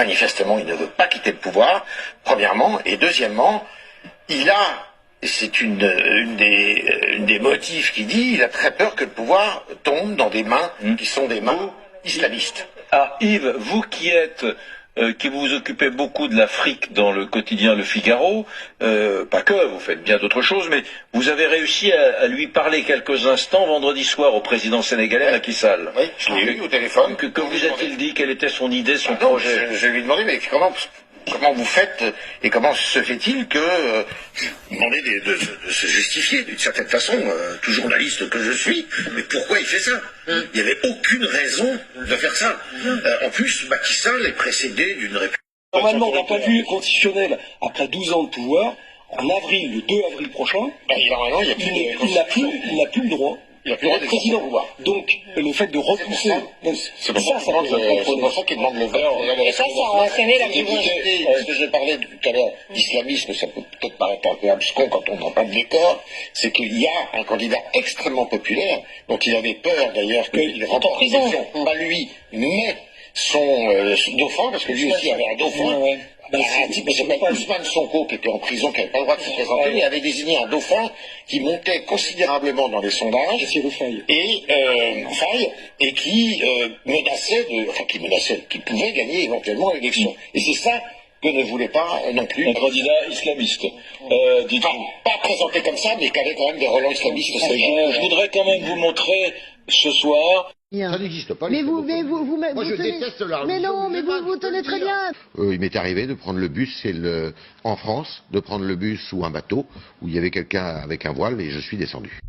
manifestement, il ne veut pas quitter le pouvoir, premièrement, et deuxièmement, c'est une des motifs qui dit, il a très peur que le pouvoir tombe dans des mains qui sont des mains islamistes. Ah, Yves, vous qui vous occupez beaucoup de l'Afrique dans le quotidien Le Figaro, pas que, vous faites bien d'autres choses, mais vous avez réussi à lui parler quelques instants vendredi soir au président sénégalais Macky Sall. Oui, je l'ai eu au téléphone. Que vous a-t-il dit? Quelle était son idée, son projet? Je lui ai demandé, mais comment vous faites et comment se fait-il que je lui ai demandé de se justifier d'une certaine façon, tout journaliste que je suis, mais pourquoi il fait ça? Il n'y avait aucune raison de faire ça. En plus, Macky Sall est précédé d'une république. Normalement, d'un point de vue constitutionnel, après 12 ans de pouvoir, en avril, le 2 avril prochain, il n'a plus le droit. Il n'a plus le droit d'être président. Donc, le fait de repousser... C'est pour ça qu'il demande le vote. Et ça a entraîné la diversité. Ce que je parlais tout à l'heure d'islamisme, ça peut peut-être paraître un peu abscon quand on n'a pas de décor, c'est qu'il y a un candidat extrêmement populaire, dont il avait peur d'ailleurs qu'il remporte l'élection. Pas lui, mais son dauphin, parce que lui aussi avait un dauphin. Un type qui s'appelle Ousmane Sonko, qui était en prison, qui n'avait pas le droit de se présenter, mais avait désigné un dauphin qui montait considérablement dans les sondages, et qui qui pouvait gagner éventuellement l'élection. Et c'est ça que ne voulait pas non plus un candidat islamiste. Pas présenté comme ça, mais qui avait quand même des relents islamistes. Je voudrais quand même vous montrer ce soir. Ça n'existe pas. Mais vous moi, je déteste la religion. Mais non, mais vous tenez très bien. Il m'est arrivé de prendre le bus, en France, de prendre le bus ou un bateau où il y avait quelqu'un avec un voile et je suis descendu.